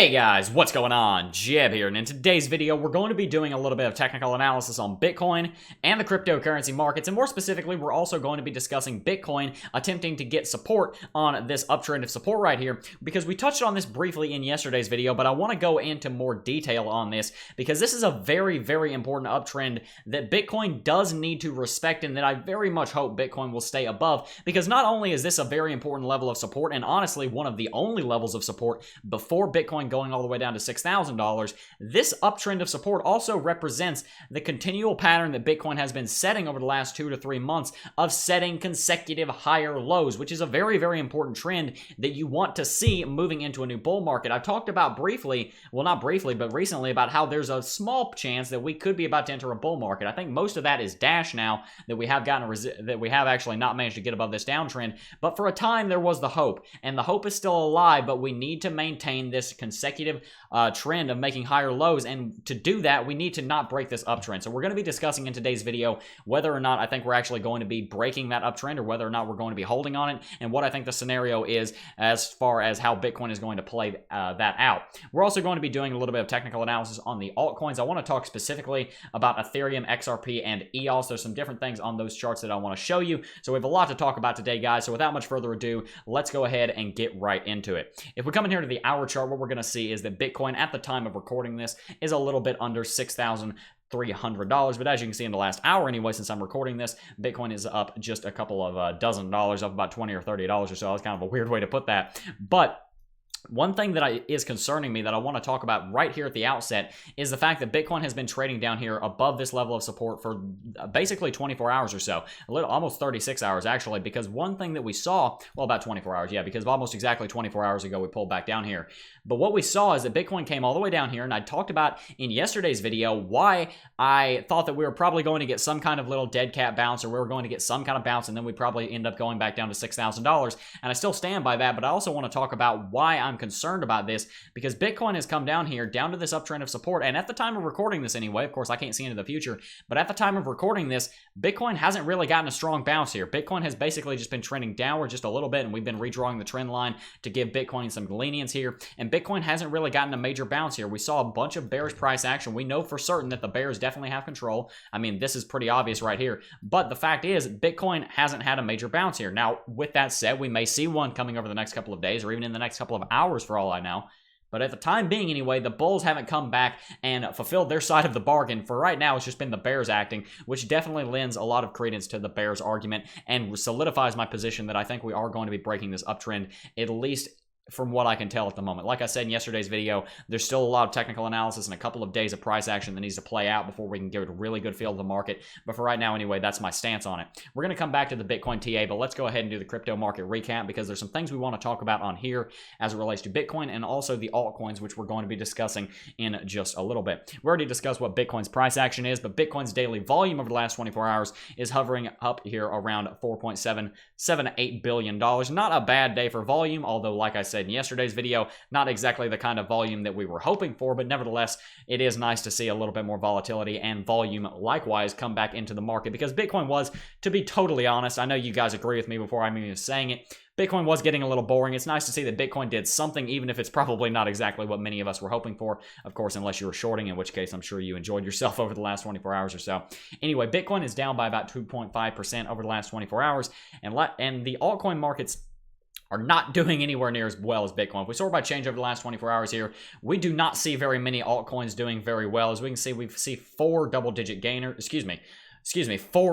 Hey guys, what's going on? Jeb here, and in today's video, we're going to be doing a little bit of technical analysis on Bitcoin and the cryptocurrency markets, and more specifically, we're also going to be discussing Bitcoin attempting to get support on this uptrend of support right here, because we touched on this briefly in yesterday's video, but I want to go into more detail on this, because this is a very, very important uptrend that Bitcoin does need to respect, and that I very much hope Bitcoin will stay above, because not only is this a very important level of support, and honestly, one of the only levels of support before Bitcoin going all the way down to $6,000, this uptrend of support also represents the continual pattern that Bitcoin has been setting over the last 2 to 3 months of setting consecutive higher lows, which is a very, very important trend that you want to see moving into a new bull market. I've talked about briefly, well, not briefly, but recently, about how there's a small chance that we could be about to enter a bull market. I think most of that is dash now, that we have actually not managed to get above this downtrend, but for a time there was the hope, and the hope is still alive, but we need to maintain this consecutive trend of making higher lows, and to do that, we need to not break this uptrend. So we're going to be discussing in today's video whether or not I think we're actually going to be breaking that uptrend, or whether or not we're going to be holding on it, and what I think the scenario is as far as how Bitcoin is going to play that out. We're also going to be doing a little bit of technical analysis on the altcoins. I want to talk specifically about Ethereum, XRP, and EOS. There's some different things on those charts that I want to show you, so we have a lot to talk about today, guys. So without much further ado, let's go ahead and get right into it. If we come in here to the hour chart, what we're going to see is that Bitcoin at the time of recording this is a little bit under $6,300, but as you can see in the last hour anyway, since I'm recording this, Bitcoin is up just a couple of dozen dollars, up about $20 or $30 or so. That's kind of a weird way to put that, but one thing that is concerning me that I want to talk about right here at the outset is the fact that Bitcoin has been trading down here above this level of support for basically 24 hours or so, almost 36 hours actually, because one thing that we saw, well, about 24 hours, yeah, because almost exactly 24 hours ago we pulled back down here. But what we saw is that Bitcoin came all the way down here, and I talked about in yesterday's video why I thought that we were probably going to get some kind of little dead cat bounce, or we were going to get some kind of bounce, and then we'd probably end up going back down to $6,000, and I still stand by that. But I also want to talk about why I'm concerned about this, because Bitcoin has come down here, down to this uptrend of support, and at the time of recording this anyway, of course I can't see into the future, but at the time of recording this, Bitcoin hasn't really gotten a strong bounce here. Bitcoin has basically just been trending downward just a little bit, and we've been redrawing the trend line to give Bitcoin some lenience here, and Bitcoin hasn't really gotten a major bounce here. We saw a bunch of bearish price action. We know for certain that the bears definitely have control. I mean, this is pretty obvious right here, but the fact is Bitcoin hasn't had a major bounce here. Now, with that said, we may see one coming over the next couple of days, or even in the next couple of hours for all I know. But at the time being anyway, the bulls haven't come back and fulfilled their side of the bargain. For right now, it's just been the bears acting, which definitely lends a lot of credence to the bears argument and solidifies my position that I think we are going to be breaking this uptrend, at least from what I can tell at the moment. Like I said in yesterday's video, there's still a lot of technical analysis and a couple of days of price action that needs to play out before we can get a really good feel of the market. But for right now anyway, that's my stance on it. We're going to come back to the Bitcoin TA, but let's go ahead and do the crypto market recap, because there's some things we want to talk about on here as it relates to Bitcoin and also the altcoins, which we're going to be discussing in just a little bit. We already discussed what Bitcoin's price action is, but Bitcoin's daily volume over the last 24 hours is hovering up here around $4.778 billion. Not a bad day for volume, although like I said in yesterday's video, not exactly the kind of volume that we were hoping for, but nevertheless, it is nice to see a little bit more volatility and volume likewise come back into the market, because Bitcoin was, to be totally honest, I know you guys agree with me before I'm even saying it, Bitcoin was getting a little boring. It's nice to see that Bitcoin did something, even if it's probably not exactly what many of us were hoping for, of course, unless you were shorting, in which case I'm sure you enjoyed yourself over the last 24 hours or so. Anyway, Bitcoin is down by about 2.5% over the last 24 hours, and the altcoin markets are not doing anywhere near as well as Bitcoin. If we sort by change over the last 24 hours here, we do not see very many altcoins doing very well. As we can see, we see four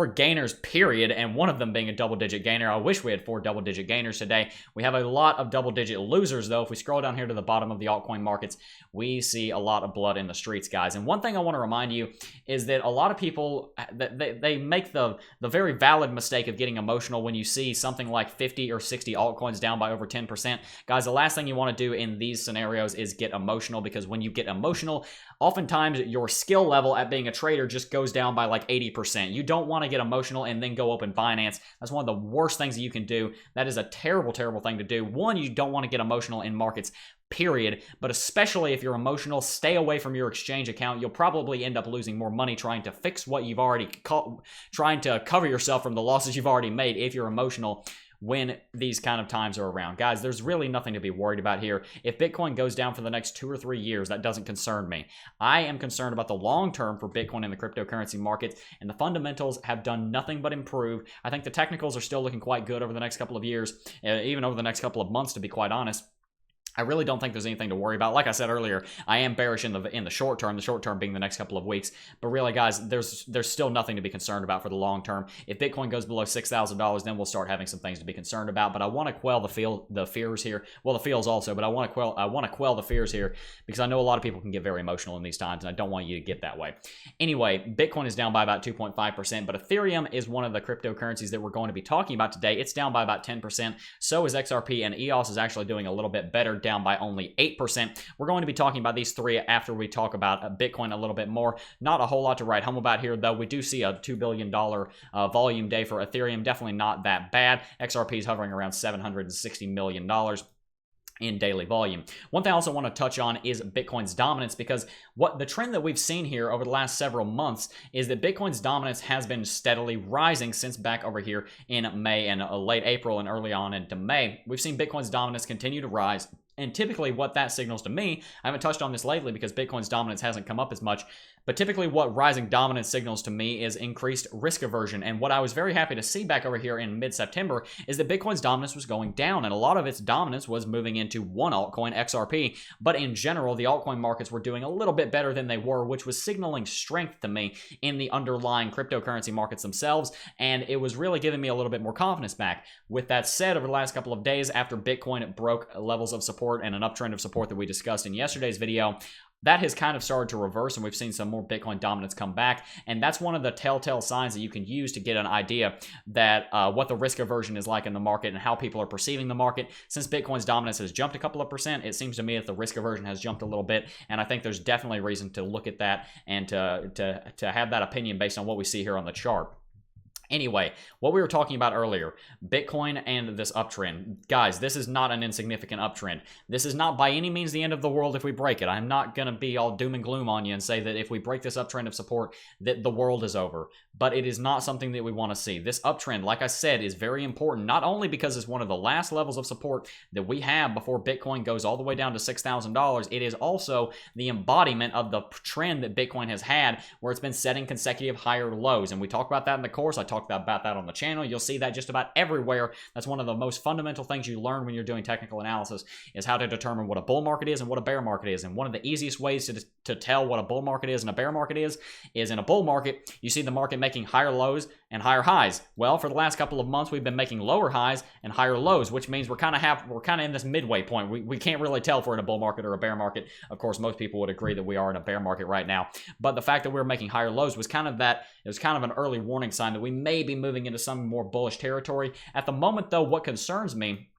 gainers, period, and one of them being a double-digit gainer. I wish we had 4 double-digit gainers today. We have a lot of double-digit losers, though. If we scroll down here to the bottom of the altcoin markets, we see a lot of blood in the streets, guys. And one thing I want to remind you is that a lot of people, they make the very valid mistake of getting emotional when you see something like 50 or 60 altcoins down by over 10%. Guys, the last thing you want to do in these scenarios is get emotional, because when you get emotional, oftentimes your skill level at being a trader just goes down by like 80%. You don't want to get emotional and then go open Binance. That's one of the worst things that you can do. That is a terrible, terrible thing to do. One, you don't want to get emotional in markets, period. But especially if you're emotional, stay away from your exchange account. You'll probably end up losing more money trying to fix what you've already trying to cover yourself from the losses you've already made if you're emotional. when these kind of times are around. Guys, there's really nothing to be worried about here. If Bitcoin goes down for the next 2 or 3 years, that doesn't concern me. I am concerned about the long term for Bitcoin and the cryptocurrency markets, and the fundamentals have done nothing but improve. I think the technicals are still looking quite good over the next couple of years, even over the next couple of months, to be quite honest. I really don't think there's anything to worry about. Like I said earlier, I am bearish in the short term being the next couple of weeks. But really, guys, there's still nothing to be concerned about for the long term. If Bitcoin goes below $6,000, then we'll start having some things to be concerned about. But I want to quell the fears here. Well, the feels also, but I want to quell the fears here because I know a lot of people can get very emotional in these times, and I don't want you to get that way. Anyway, Bitcoin is down by about 2.5%, but Ethereum is one of the cryptocurrencies that we're going to be talking about today. It's down by about 10%. So is XRP, and EOS is actually doing a little bit better, down by only 8%. We're going to be talking about these three after we talk about Bitcoin a little bit more. Not a whole lot to write home about here, though. We do see a $2 billion volume day for Ethereum. Definitely not that bad. XRP is hovering around $760 million in daily volume. One thing I also want to touch on is Bitcoin's dominance, because what the trend that we've seen here over the last several months is that Bitcoin's dominance has been steadily rising since back over here in May and late April and early on into May. We've seen Bitcoin's dominance continue to rise. And typically what that signals to me, I haven't touched on this lately because Bitcoin's dominance hasn't come up as much, but typically what rising dominance signals to me is increased risk aversion. And what I was very happy to see back over here in mid-September is that Bitcoin's dominance was going down, and a lot of its dominance was moving into one altcoin, XRP. But in general, the altcoin markets were doing a little bit better than they were, which was signaling strength to me in the underlying cryptocurrency markets themselves, and it was really giving me a little bit more confidence back. With that said, over the last couple of days after Bitcoin broke levels of support and an uptrend of support that we discussed in yesterday's video, that has kind of started to reverse, and we've seen some more Bitcoin dominance come back. And that's one of the telltale signs that you can use to get an idea that what the risk aversion is like in the market and how people are perceiving the market. Since Bitcoin's dominance has jumped a couple of percent, it seems to me that the risk aversion has jumped a little bit. And I think there's definitely reason to look at that and to have that opinion based on what we see here on the chart. Anyway, what we were talking about earlier, Bitcoin and this uptrend. Guys, this is not an insignificant uptrend. This is not by any means the end of the world if we break it. I'm not going to be all doom and gloom on you and say that if we break this uptrend of support, that the world is over. But it is not something that we want to see. This uptrend, like I said, is very important, not only because it's one of the last levels of support that we have before Bitcoin goes all the way down to $6,000. It is also the embodiment of the trend that Bitcoin has had, where it's been setting consecutive higher lows. And we talk about that in the course. I talked about that on the channel. You'll see that just about everywhere. That's one of the most fundamental things you learn when you're doing technical analysis, is how to determine what a bull market is and what a bear market is. And one of the easiest ways to tell what a bull market is and a bear market is in a bull market, you see the market making higher lows and higher highs. Well, for the last couple of months, we've been making lower highs and higher lows, which means we're kind of in this midway point. We can't really tell if we're in a bull market or a bear market. Of course, most people would agree that we are in a bear market right now. But the fact that we're making higher lows was kind of an early warning sign that we may be moving into some more bullish territory. At the moment, though, what concerns me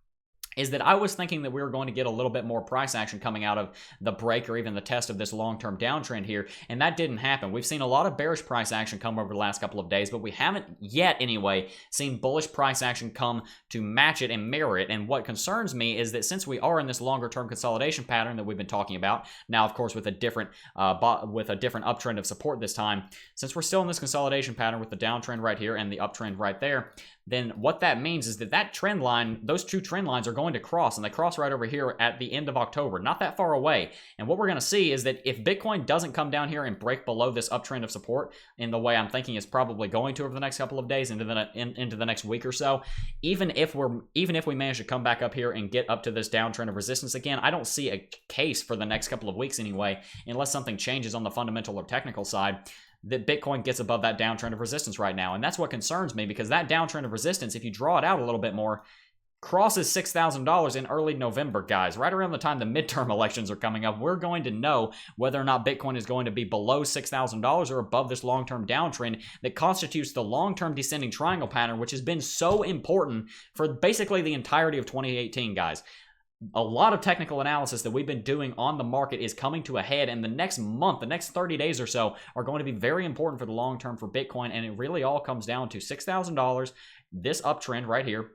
is that I was thinking that we were going to get a little bit more price action coming out of the break or even the test of this long-term downtrend here, and that didn't happen. We've seen a lot of bearish price action come over the last couple of days, but we haven't yet, anyway, seen bullish price action come to match it and mirror it. And what concerns me is that since we are in this longer-term consolidation pattern that we've been talking about, now, of course, with a different uptrend of support this time, since we're still in this consolidation pattern with the downtrend right here and the uptrend right there, then what that means is that trend line, those two trend lines are going to cross, and they cross right over here at the end of October, not that far away. And what we're going to see is that if Bitcoin doesn't come down here and break below this uptrend of support in the way I'm thinking it's probably going to over the next couple of days into the next week or so, even if we manage to come back up here and get up to this downtrend of resistance again, I don't see a case for the next couple of weeks anyway, unless something changes on the fundamental or technical side, that Bitcoin gets above that downtrend of resistance right now. And that's what concerns me, because that downtrend of resistance, if you draw it out a little bit more, crosses $6,000 in early November, guys. Right around the time the midterm elections are coming up, we're going to know whether or not Bitcoin is going to be below $6,000 or above this long-term downtrend that constitutes the long-term descending triangle pattern, which has been so important for basically the entirety of 2018, guys. A lot of technical analysis that we've been doing on the market is coming to a head, and the next month, the next 30 days or so, are going to be very important for the long term for Bitcoin, and it really all comes down to $6,000, this uptrend right here,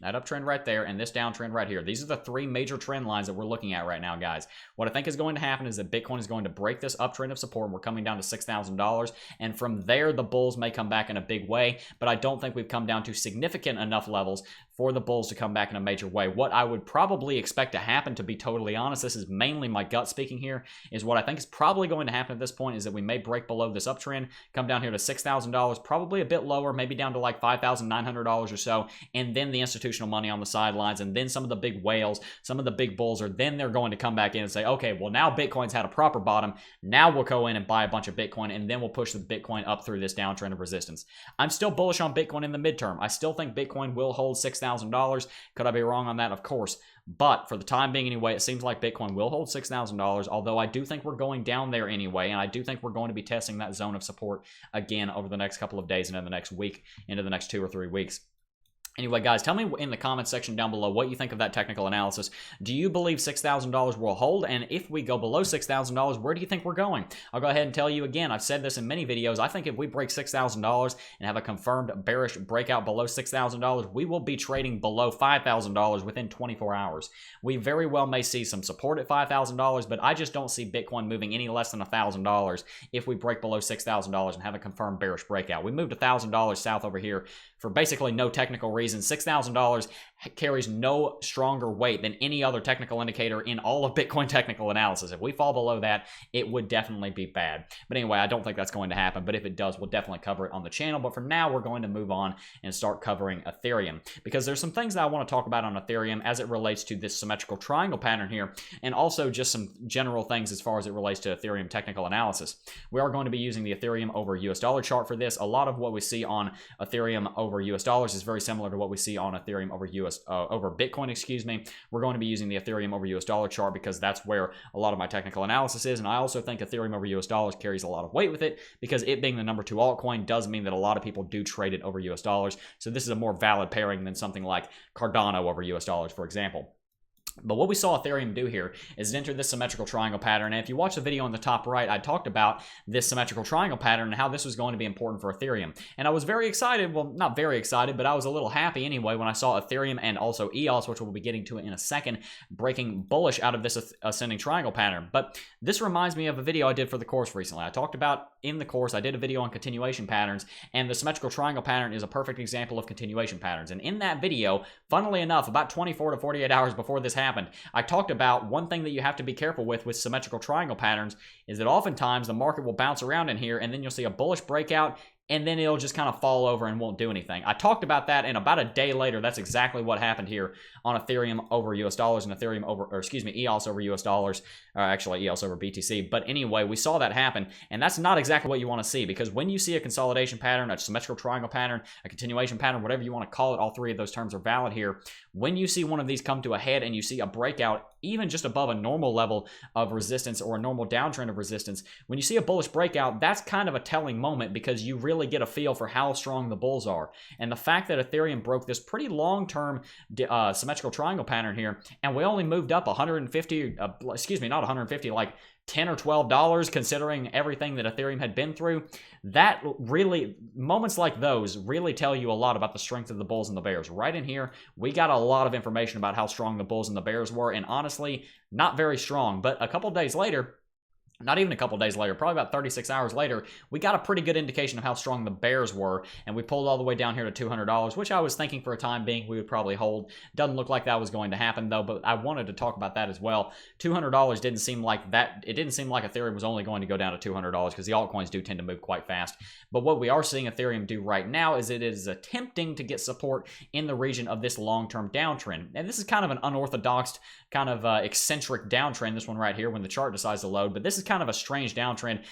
that uptrend right there, and this downtrend right here. These are the three major trend lines that we're looking at right now, guys. What I think is going to happen is that Bitcoin is going to break this uptrend of support, and we're coming down to $6,000, and from there, the bulls may come back in a big way, but I don't think we've come down to significant enough levels for the bulls to come back in a major way. What I would probably expect to happen, to be totally honest, this is mainly my gut speaking here, is what I think is probably going to happen at this point is that we may break below this uptrend, come down here to $6,000, probably a bit lower, maybe down to like $5,900 or so, and then the institutional money on the sidelines, and then some of the big whales, some of the big bulls then they're going to come back in and say, okay, well now Bitcoin's had a proper bottom, now we'll go in and buy a bunch of Bitcoin, and then we'll push the Bitcoin up through this downtrend of resistance. I'm still bullish on Bitcoin in the midterm. I still think Bitcoin will hold $6,000. Could I be wrong on that? Of course. But for the time being anyway, it seems like Bitcoin will hold $6,000, although I do think we're going down there anyway, and I do think we're going to be testing that zone of support again over the next couple of days and in the next week, into the next 2 or 3 weeks. Anyway, guys, tell me in the comments section down below what you think of that technical analysis. Do you believe $6,000 will hold? And if we go below $6,000, where do you think we're going? I'll go ahead and tell you again. I've said this in many videos. I think if we break $6,000 and have a confirmed bearish breakout below $6,000, we will be trading below $5,000 within 24 hours. We very well may see some support at $5,000, but I just don't see Bitcoin moving any less than $1,000 if we break below $6,000 and have a confirmed bearish breakout. We moved $1,000 south over here for basically no technical reason. $6,000 carries no stronger weight than any other technical indicator in all of Bitcoin technical analysis. If we fall below that, it would definitely be bad. But anyway, I don't think that's going to happen. But if it does, we'll definitely cover it on the channel. But for now, we're going to move on and start covering Ethereum, because there's some things that I want to talk about on Ethereum as it relates to this symmetrical triangle pattern here, and also just some general things as far as it relates to Ethereum technical analysis. We are going to be using the Ethereum over US dollar chart for this. A lot of what we see on Ethereum over US dollars is very similar to what we see on Ethereum over Bitcoin, excuse me. We're going to be using the Ethereum over US dollar chart because that's where a lot of my technical analysis is, and I also think Ethereum over US dollars carries a lot of weight with it, because it being the number 2 altcoin does mean that a lot of people do trade it over US dollars. So this is a more valid pairing than something like Cardano over US dollars, for example. But what we saw Ethereum do here is it entered this symmetrical triangle pattern. And if you watch the video on the top right, I talked about this symmetrical triangle pattern and how this was going to be important for Ethereum. And I was very excited, well, not very excited, but I was a little happy anyway when I saw Ethereum and also EOS, which we'll be getting to in a second, breaking bullish out of this ascending triangle pattern. But this reminds me of a video I did for the course recently. I talked about in the course, I did a video on continuation patterns, and the symmetrical triangle pattern is a perfect example of continuation patterns. And in that video, funnily enough, about 24 to 48 hours before this happened, I talked about one thing that you have to be careful with symmetrical triangle patterns is that oftentimes the market will bounce around in here, and then you'll see a bullish breakout, and then it'll just kind of fall over and won't do anything. I talked about that, and about a day later, that's exactly what happened here on Ethereum over US dollars and Ethereum over, or excuse me, EOS over US dollars, actually EOS over BTC. But anyway, we saw that happen, and that's not exactly what you want to see, because when you see a consolidation pattern, a symmetrical triangle pattern, a continuation pattern, whatever you want to call it, all three of those terms are valid here. When you see one of these come to a head and you see a breakout, even just above a normal level of resistance or a normal downtrend of resistance, when you see a bullish breakout, that's kind of a telling moment, because you really get a feel for how strong the bulls are. And the fact that Ethereum broke this pretty long-term symmetrical triangle pattern here, and we only moved up 150, excuse me, not 150, like $10 or $12, considering everything that Ethereum had been through, that really, moments like those really tell you a lot about the strength of the bulls and the bears. Right in here, we got a lot of information about how strong the bulls and the bears were, and honestly, not very strong. But a couple days later, not even a couple days later, probably about 36 hours later, we got a pretty good indication of how strong the bears were, and we pulled all the way down here to $200, which I was thinking for a time being we would probably hold. Doesn't look like that was going to happen, though, but I wanted to talk about that as well. $200 didn't seem like that. It didn't seem like Ethereum was only going to go down to $200, because the altcoins do tend to move quite fast. But what we are seeing Ethereum do right now is it is attempting to get support in the region of this long-term downtrend. And this is kind of an unorthodox, kind of eccentric downtrend, this one right here, when the chart decides to load. But this is kind of a strange downtrend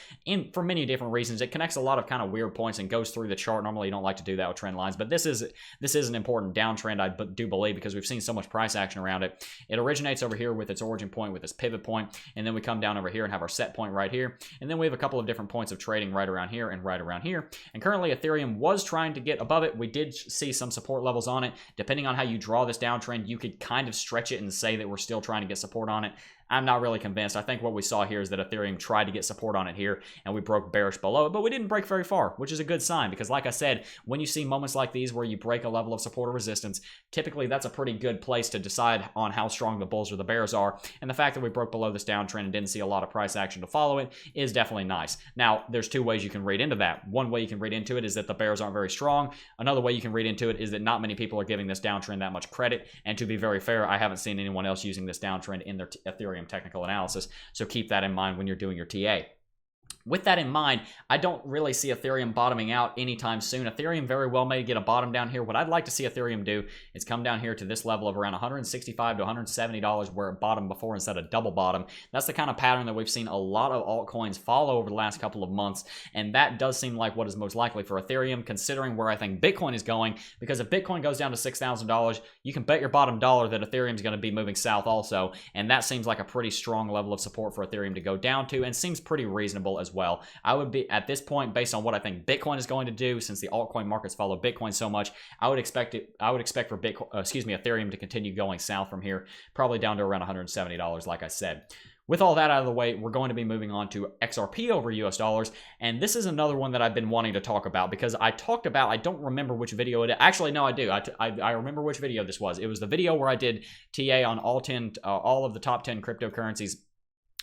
for many different reasons. It connects a lot of kind of weird points and goes through the chart. Normally you don't like to do that with trend lines, but this is an important downtrend, I do believe, because we've seen so much price action around it. It originates over here with its origin point, with its pivot point, and then we come down over here and have our set point right here, and then we have a couple of different points of trading right around here and right around here. And currently Ethereum was trying to get above it. We did see some support levels on it. Depending on how you draw this downtrend, you could kind of stretch it and say that we're still trying to get support on it. I'm not really convinced. I think what we saw here is that Ethereum tried to get support on it here, and we broke bearish below it, but we didn't break very far, which is a good sign because, like I said, when you see moments like these where you break a level of support or resistance, typically that's a pretty good place to decide on how strong the bulls or the bears are. And the fact that we broke below this downtrend and didn't see a lot of price action to follow it is definitely nice. Now, there's two ways you can read into that. One way you can read into it is that the bears aren't very strong. Another way you can read into it is that not many people are giving this downtrend that much credit. And to be very fair, I haven't seen anyone else using this downtrend in their Ethereum technical analysis. So keep that in mind when you're doing your TA. With that in mind, I don't really see Ethereum bottoming out anytime soon. Ethereum very well may get a bottom down here. What I'd like to see Ethereum do is come down here to this level of around $165 to $170 where it bottomed before instead of double bottom. That's the kind of pattern that we've seen a lot of altcoins follow over the last couple of months, and that does seem like what is most likely for Ethereum, considering where I think Bitcoin is going, because if Bitcoin goes down to $6,000, you can bet your bottom dollar that Ethereum is going to be moving south also, and that seems like a pretty strong level of support for Ethereum to go down to, and seems pretty reasonable as well. I would be, at this point, based on what I think Bitcoin is going to do, since the altcoin markets follow Bitcoin so much, I would expect for Ethereum to continue going south from here, probably down to around $170, like I said. With all that out of the way, we're going to be moving on to XRP over US dollars, and this is another one that I've been wanting to talk about because I talked about, I don't remember which video it is. Actually, no, I do. I remember which video this was. It was the video where I did TA on all of the top 10 cryptocurrencies,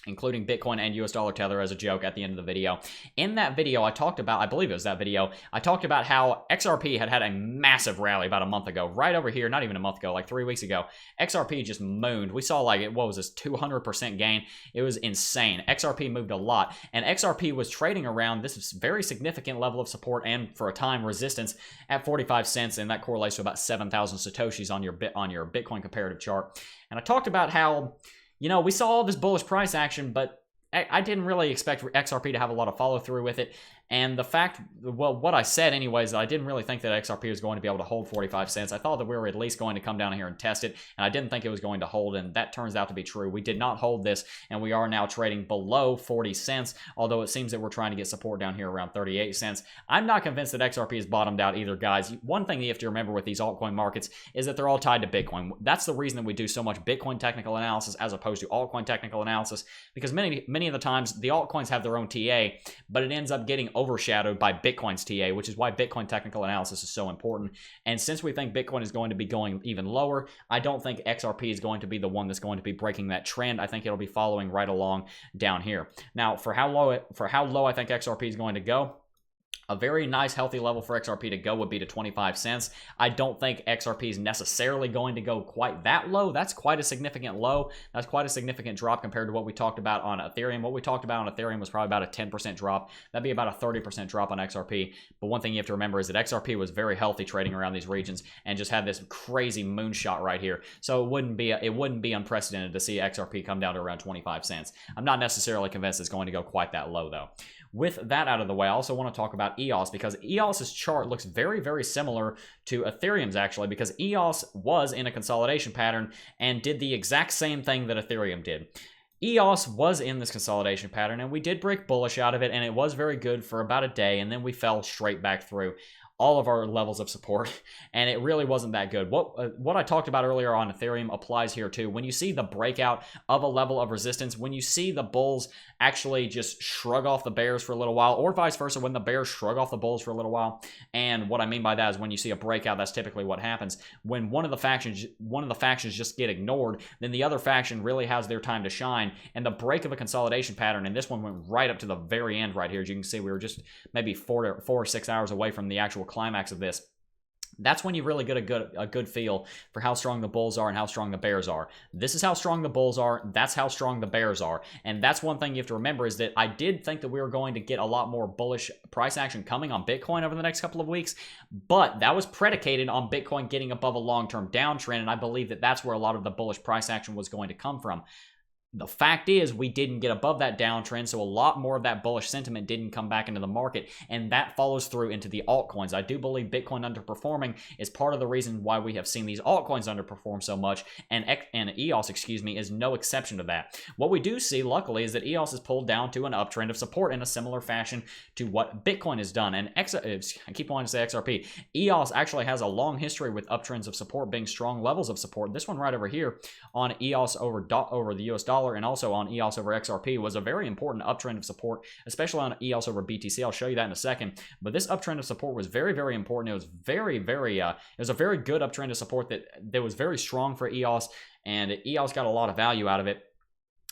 including Bitcoin and US dollar tether, as a joke at the end of the video. In that video, I talked about, I believe it was that video, I talked about how XRP had a massive rally about a month ago, right over here, not even a month ago, like 3 weeks ago. XRP just mooned. We saw like, what was this, 200% gain? It was insane. XRP moved a lot, and XRP was trading around this very significant level of support and, for a time, resistance at 45 cents, and that correlates to about 7,000 Satoshis on your Bitcoin comparative chart. And I talked about how, you know, we saw all this bullish price action, but I didn't really expect XRP to have a lot of follow through with it. And the fact, well, what I said anyways, that I didn't really think that XRP was going to be able to hold 45 cents. I thought that we were at least going to come down here and test it, and I didn't think it was going to hold, and that turns out to be true. We did not hold this, and we are now trading below 40 cents, although it seems that we're trying to get support down here around 38 cents. I'm not convinced that XRP has bottomed out either, guys. One thing you have to remember with these altcoin markets is that they're all tied to Bitcoin. That's the reason that we do so much Bitcoin technical analysis as opposed to altcoin technical analysis, because many of the times the altcoins have their own TA, but it ends up getting overshadowed by Bitcoin's TA, which is why Bitcoin technical analysis is so important. And since we think Bitcoin is going to be going even lower, I don't think XRP is going to be the one that's going to be breaking that trend. I think it'll be following right along down here. Now, for how low I think XRP is going to go, a very nice, healthy level for XRP to go would be to 25 cents. I don't think XRP is necessarily going to go quite that low. That's quite a significant low. That's quite a significant drop compared to what we talked about on Ethereum. What we talked about on Ethereum was probably about a 10% drop. That'd be about a 30% drop on XRP. But one thing you have to remember is that XRP was very healthy trading around these regions and just had this crazy moonshot right here. So it wouldn't be unprecedented to see XRP come down to around 25 cents. I'm not necessarily convinced it's going to go quite that low, though. With that out of the way, I also want to talk about EOS, because EOS's chart looks very, very similar to Ethereum's, actually, because EOS was in a consolidation pattern and did the exact same thing that Ethereum did. EOS was in this consolidation pattern, and we did break bullish out of it, and it was very good for about a day, and then we fell straight back through all of our levels of support, and it really wasn't that good. What I talked about earlier on Ethereum applies here too. When you see the breakout of a level of resistance, when you see the bulls actually just shrug off the bears for a little while, or vice versa, when the bears shrug off the bulls for a little while, and what I mean by that is when you see a breakout, that's typically what happens. When one of the factions just get ignored, then the other faction really has their time to shine, and the break of a consolidation pattern, and this one went right up to the very end right here. As you can see, we were just maybe 4 or 6 hours away from the actual climax of this. That's when you really get a good feel for how strong the bulls are and how strong the bears are. This is how strong the bulls are. That's how strong the bears are. And that's one thing you have to remember, is that I did think that we were going to get a lot more bullish price action coming on Bitcoin over the next couple of weeks, but that was predicated on Bitcoin getting above a long-term downtrend, and I believe that that's where a lot of the bullish price action was going to come from. The fact is, we didn't get above that downtrend, so a lot more of that bullish sentiment didn't come back into the market, and that follows through into the altcoins. I do believe Bitcoin underperforming is part of the reason why we have seen these altcoins underperform so much, and EOS, is no exception to that. What we do see, luckily, is that EOS is pulled down to an uptrend of support in a similar fashion to what Bitcoin has done, and I keep wanting to say XRP. EOS actually has a long history with uptrends of support being strong levels of support. This one right over here on EOS over the US dollar $1 and also on EOS over XRP was a very important uptrend of support, especially on EOS over BTC. I'll show you that in a second. But this uptrend of support was very, very important. It was it was a very good uptrend of support that was very strong for EOS, and EOS got a lot of value out of it.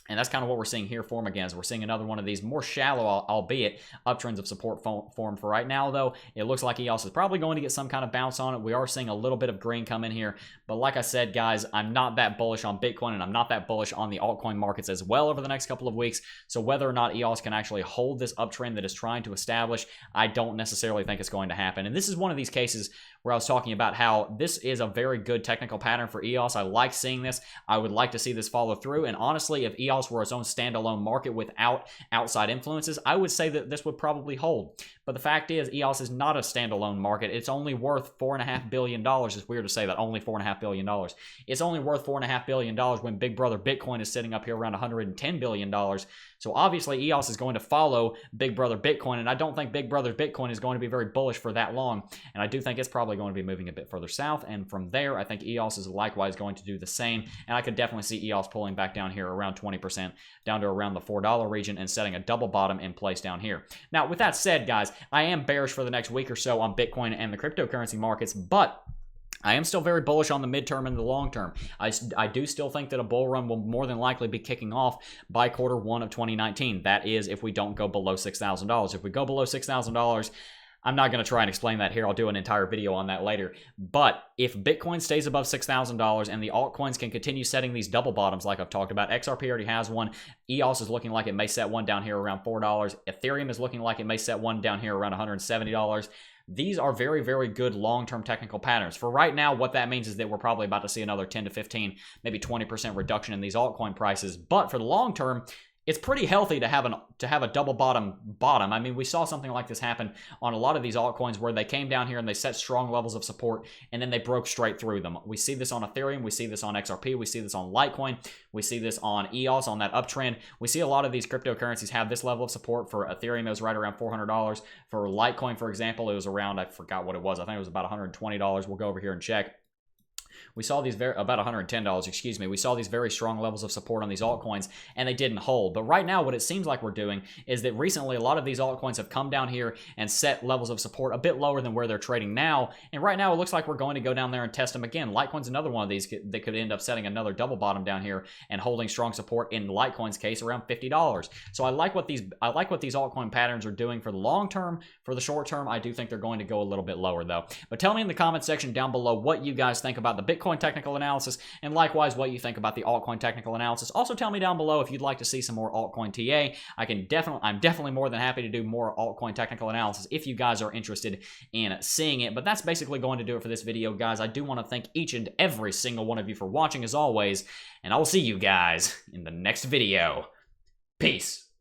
And that's kind of what we're seeing here form again. Is we're seeing another one of these more shallow, albeit uptrends of support form for right now, though. It looks like EOS is probably going to get some kind of bounce on it. We are seeing a little bit of green come in here. But like I said, guys, I'm not that bullish on Bitcoin, and I'm not that bullish on the altcoin markets as well over the next couple of weeks. So whether or not EOS can actually hold this uptrend that is trying to establish, I don't necessarily think it's going to happen. And this is one of these cases where I was talking about how this is a very good technical pattern for EOS. I like seeing this. I would like to see this follow through. And honestly, if EOS were its own standalone market without outside influences, I would say that this would probably hold. But the fact is, EOS is not a standalone market. It's only worth $4.5 billion. It's weird to say that, only $4.5 billion. It's only worth $4.5 billion when Big Brother Bitcoin is sitting up here around $110 billion. So obviously, EOS is going to follow Big Brother Bitcoin, and I don't think Big Brother Bitcoin is going to be very bullish for that long. And I do think it's probably going to be moving a bit further south, and from there, I think EOS is likewise going to do the same. And I could definitely see EOS pulling back down here around 20%, down to around the $4 region, and setting a double bottom in place down here. Now, with that said, guys, I am bearish for the next week or so on Bitcoin and the cryptocurrency markets, but I am still very bullish on the midterm and the long term. I do still think that a bull run will more than likely be kicking off by Q1 of 2019. That is, if we don't go below $6,000. If we go below $6,000, I'm not going to try and explain that here. I'll do an entire video on that later. But if Bitcoin stays above $6,000 and the altcoins can continue setting these double bottoms like I've talked about, XRP already has one. EOS is looking like it may set one down here around $4. Ethereum is looking like it may set one down here around $170. These are very, very good long-term technical patterns. For right now, what that means is that we're probably about to see another 10 to 15, maybe 20% reduction in these altcoin prices. But for the long term, it's pretty healthy to have a double bottom. I mean, we saw something like this happen on a lot of these altcoins where they came down here and they set strong levels of support and then they broke straight through them. We see this on Ethereum, we see this on XRP, we see this on Litecoin, we see this on EOS on that uptrend. We see a lot of these cryptocurrencies have this level of support. For Ethereum, it was right around $400. For Litecoin, for example, it was around, I forgot what it was. I think it was about $120. We'll go over here and check. We saw these about $110, excuse me. We saw these very strong levels of support on these altcoins, and they didn't hold. But right now, what it seems like we're doing is that recently a lot of these altcoins have come down here and set levels of support a bit lower than where they're trading now. And right now, it looks like we're going to go down there and test them again. Litecoin's another one of these that could end up setting another double bottom down here and holding strong support in Litecoin's case around $50. So I like what these altcoin patterns are doing for the long term. For the short term, I do think they're going to go a little bit lower though. But tell me in the comment section down below what you guys think about the Bitcoin technical analysis, and likewise what you think about the altcoin technical analysis. Also tell me down below if you'd like to see some more altcoin TA. I'm definitely more than happy to do more altcoin technical analysis if you guys are interested in seeing it. But that's basically going to do it for this video, guys. I do want to thank each and every single one of you for watching as always, and I will see you guys in the next video. Peace.